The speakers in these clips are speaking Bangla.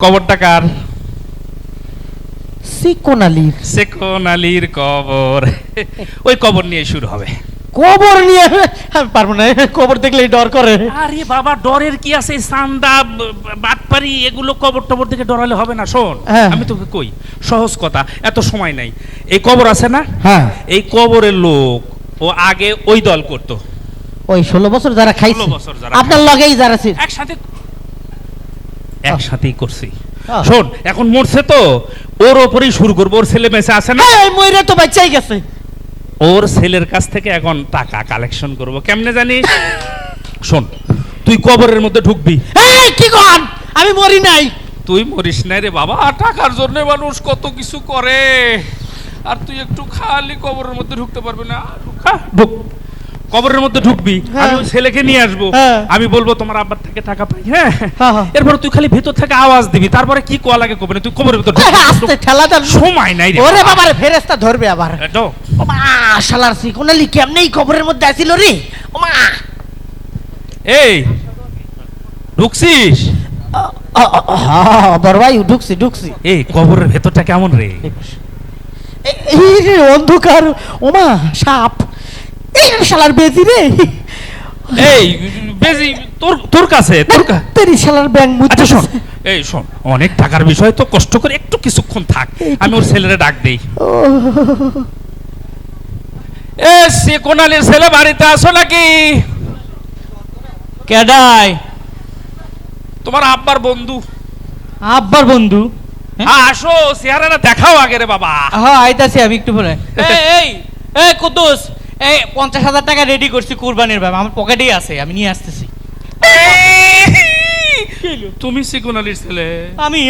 কবরটা কার? সেকোন আলীর কবর। ওই কবর নিয়ে শুরু হবে। কবর নিয়ে আমি পারবো না, কবর দেখলেই ডর করে। আরে বাবা, ডরের কি আছে? সান্দা বাটপারি এগুলো কবর টবর দেখে ডরালে হবে না। শোন, আমি তোকে কই সহজ কথা, এত সময় নাই। এই কবর আছে না, হ্যাঁ, এই কবরের লোক ও আগে ওই দল করতো। ওই 16 বছর যারা খাইছে, আপনার লগেই যারা ছিল একসাথেই করছি। শোন, এখন মরছে তো ওর ওপরেই শুরু করবো। ওর ছেলে মেসে আছে না, মইরা তো বাচ্চাই গেছে। ওর ছেলের কাছ থেকে এখন টাকা কালেকশন করব। কেমনে জানিস? শোন, তুই কবরের মধ্যে ঢুকবি। কি কর? আমি মরি নাই। তুই মরিস নাই রে বাবা, টাকার জন্য মানুষ কত কিছু করে। আর তুই একটু খালি কবরের মধ্যে ঢুকতে পারবি না। ঢুক, কবরের মধ্যে ঢুকবি। আমি ওই ছেলেকে নিয়ে আসবো। আমি বলবো তোমার আব্বার থেকে টাকা পাই। হ্যাঁ, এরপর তুই খালি ভেতর থেকে আওয়াজ দিবি, তারপরে কি কোয়া লাগে কবরে। তুই কবরের ভিতর সময় নাই রে। ওরে বাবা রে, ফেরেশতা ধরবে আবার। ওমা শালার সিকোনালি কেমনে এই কবরের মধ্যে আসিল রে? ওমা, এই ঢুকছিস? বড় ভাই ঢুকছি। এই কবরের ভেতরটা কেমন রে? এই রে অন্ধকার। ওমা সাপ, এই শালার বেজি রে। এই বেজি তোর কাছে? তেরি শালার ব্যাং মুত। আচ্ছা শোন, এই শোন, অনেক টাকার বিষয় তো, কষ্ট করে একটু কিছুক্ষণ থাক। আমি ওর ছেলেরে ডাক দেই। এ সেকোনালির ছেলে, বাড়িতে আসো নাকি? কেডাই? তোমার আব্বার বন্ধু। আব্বার বন্ধু? হ্যাঁ আসো, চেহারাটা দেখাও আগে রে বাবা। হ্যাঁ আইতাছি আমি একটু পরে। এই কুদ্দুস, এই 50,000 টাকা রেডি করছি কুরবানির ভাবে, আমার পকেটেই আছে, আমি নিয়ে আসতেছি। তুমি সেকোনালির ছেলে? আমি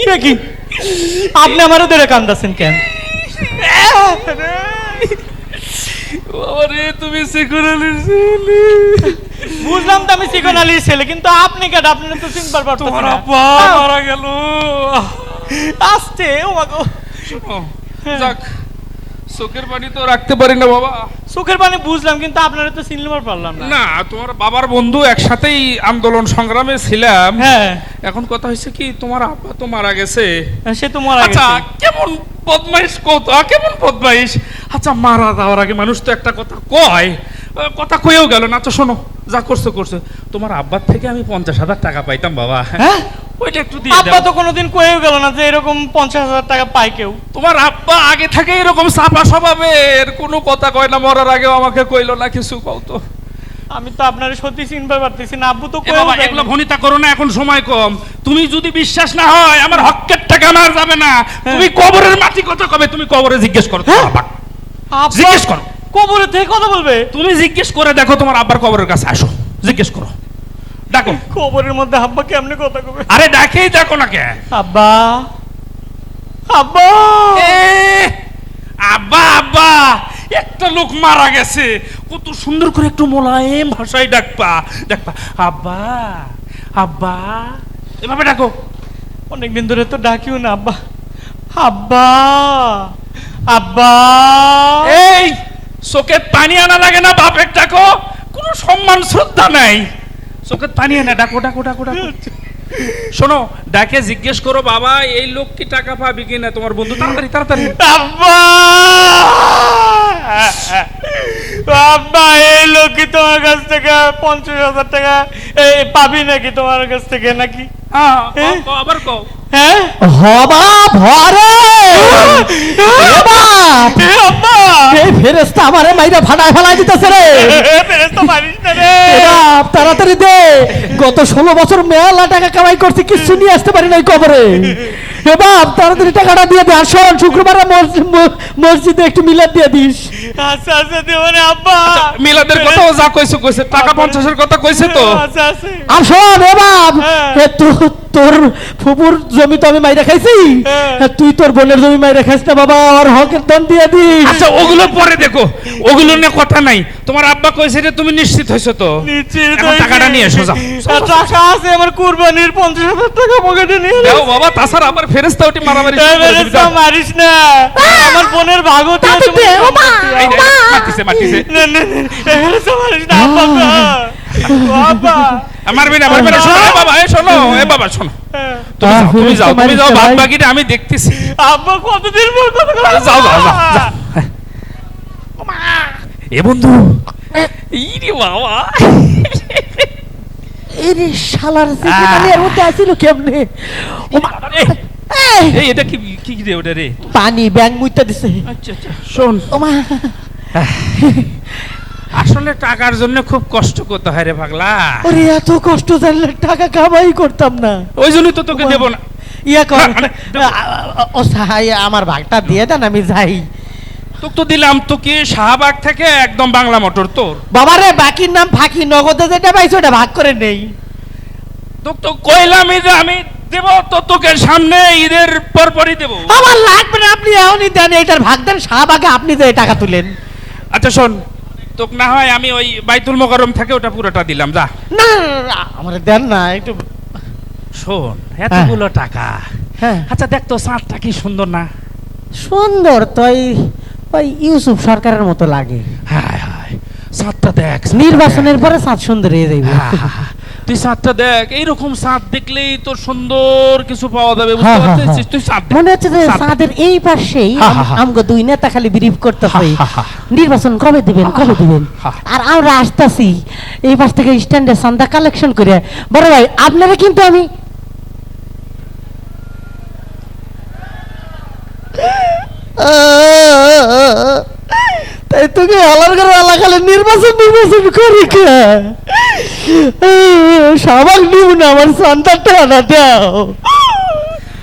তো কি আপনি আমারও ধরে কান্দাছেন কেন? বাবারে, তুমি সেকোনালির ছেলে? বুঝলাম তো আমি সেকোনালির ছেলে, কিন্তু আপনি কেন? আপনি তো চিনবার পারতেছেন না। তোমার আব্বা মারা গেল। আসছে ও মাগো। যাক, চোখের পানি তো রাখতে পারি না বাবা। চোখের পানি বুঝলাম, কিন্তু আপনারা তো চিনতে পারলাম না। না, তোমার বাবার বন্ধু, একসাথেই আন্দোলন সংগ্রামে ছিলাম। হ্যাঁ, এখন কথা হয়েছে কি, তোমার আব্বা তো মারা গেছে। সে তো মারা গেছে। আচ্ছা, কেমন বদমাইশ কেমন বদমাইশ। আচ্ছা, মারা যাওয়ার আগে মানুষ তো একটা কথা কয়, কথা কয়েও গেল না। আচ্ছা শোনো, যা করছে, তোমার আব্বার থেকে আমি 50,000 টাকা পাইতাম বাবা। হ্যাঁ, ওইটা একটু দিয়ে দাও। আব্বা তো কোনোদিন কয়েও গেল না যে এরকম 50,000 টাকা পায় কেউ। তোমার আব্বা আগে থেকে এরকম চাপা স্বভাবের, কোনো কথা কয় না। মরার আগেও আমাকে কইলো না কিছু। কও তো। আমি তো আপনার সত্যি চিনতে পারতেছি না। আব্বু তো বাবা, এগুলো ভনিতা করো না, এখন সময় কম। তুমি যদি বিশ্বাস না হয়, আমার হকের টাকা আমার যাবে না। তুমি কবরের মাটি কথা কবে? তুমি কবরে জিজ্ঞেস করো, জিজ্ঞেস করো। কবরে থেকে কথা বলবে? তুমি জিজ্ঞেস করে দেখো, তোমার আব্বার কবরের কাছে আসো, জিজ্ঞেস করো, ডাকো। কবরের মধ্যে আব্বা কেমনে কথা কবে? আরে ডাকেই দেখো না কে? আব্বা, আব্বা, আব্বা, আব্বা। একটা লোক মারা গেছে, কত সুন্দর করে একটু মোলায়েম ভাষায় ডাকবা। আব্বা, আব্বা, এভাবে ডাকো। অনেকদিন ধরে তো ডাকিও না আব্বা। আব্বা, আব্বা। এই চোখে পানি আনা লাগে না? বাপের ডাকো, কোনো সম্মান শ্রদ্ধা নাই। চোখে পানি আনা, ডাকো। শোনো, ডাকে জিজ্ঞেস করো, বাবা এই লোক কি টাকা পাবি কিনা তোমার বন্ধু। তাড়াতাড়ি। আব্বা, আব্বা, এই লোক কি তোমার কাছ থেকে 50,000 টাকা পাবি নাকি? তোমার কাছ থেকে নাকি? আবার কও। হ্যাঁ, ফেরেশতা আমারে মাইরা ভাড়ায় ফেলাই দিতেছে রে। ফেরেশতা মারিস না রে। তাড়াতাড়ি দে, গত 16 বছর মেলা টাকা কামাই করছি, কিছু নিয়ে আসতে পারি নাই কবরে। এ বাপ, তাড়াতাড়ি টাকাটা দিয়ে দে। আর শোন, শুক্রবারে মসজিদে একটু মিলাদ দিয়ে দিস। আচ্ছা দেব না আব্বা। মিলাদের কথা যা কইছে, টাকা 50,000 কথা কইছে তো। আচ্ছা। আর শোন এ বাপ, তোর ফুপুর জমি তো আমি মাইরা খাইছি, তুই তোর বোনের জমি মাইরা খাইস না বাবা। আর হকের দান দিয়ে দিস। আচ্ছা, ওগুলো পরে দেখো, ওগুলো নিয়ে কথা নাই। তোমার আব্বা কইছে যে তুমি নিশ্চিত হইছো তো? নিশ্চিত। টাকাটা নিয়ে এসো, যাও। টাকা আছে আমার, কুরবানির 50,000 টাকা পকেটে নিয়ে দাও বাবা। তাছাড়া আবার ফেরেশতা ওটি মারামারি মারিস না, আমার বোনের ভাগও দিয়ে। মাটিছে। আব্বা, মারবি না শোনো এ বাবা, শোনো এ বাবা, শোনো তুমি যাও বাদ বাকিটা আমি দেখতেছি। আব্বা কতদিন পর কথা যাও যাও যাও যাও। এ বন্ধু, ইরে বাবা, এরে শালার সেকেন্ডের মধ্যে আসিল কেমনে? এই এটা কি কি রে ওটা রে? পানি ব্যাং মুইতা দিছে। আচ্ছা আচ্ছা, শোন, ওমা আসলে টাকার জন্য খুব কষ্ট করতে হয় রে পাগলা। ওরে এত কষ্ট জানলে টাকা কামাই করতাম না। ওই জন্যই তো তোকে দেব না। ইয়া কর, ও সাহাই আমার ভাগটা দিয়ে দেন, আমি যাই। তোকে তো দিলাম, তোকে শাহবাগ থেকে একদম বাংলা মোটর তোর। বাবারে বাকির নাম ফাঁকি, নগদে যেটা পাইছো ওটা ভাগ করে নেই। তোকে তো কইলামই যে আমি দেব, তো তোকে সামনে ঈদের পরপরই দেব। আমার লাগবে না, আপনি এখনই দেন, এইটার ভাগ দেন, শাহবাগে আপনি যে টাকা তুলেন। আচ্ছা শোন, তোকে না হয় আমি ওই বাইতুল মোকাররম থেকে ওটা পুরোটা দিলাম, যা। না আমার দেন না একটু। শোন, এতগুলো টাকা, হ্যাঁ আচ্ছা দেখ তো চাঁদটা কি সুন্দর না? সুন্দর তো, ওই ইউসুফ সরকারের মতো লাগে। হায় হায়, চাঁদটা দেখ, নির্বাচনের পরে চাঁদ সুন্দর হয়ে যাইবে। তুই চাঁদটা দেখ, এইরকম চাঁদ দেখলেই তোর সুন্দর কিছু পাওয়া যাবে, হ্যাঁ, বুঝতে হ্যাঁ, পারছিস? তুই চাঁদ দেখ। মনে হচ্ছে যে চাঁদ দেখ। চাঁদের এই পাশেই হ্যাঁ, হ্যাঁ, হ্যাঁ। আমগো দুই নেতা খালি বিরিফ করতেছে, হ্যাঁ, হ্যাঁ, হ্যাঁ। নির্বাচন কবে দিবেন কবে দিবেন। হ্যাঁ। আর আমরা আসতেছি এই পাশ থেকে স্ট্যান্ডে চাঁদা কালেকশন করে। বড় ভাই আপনারা কিন্তু আমি তাই তোকে আলার করে এলাকালে নির্বাচন করি শাহবাগ নিব না, আমার সন্তানটা আনা দাও।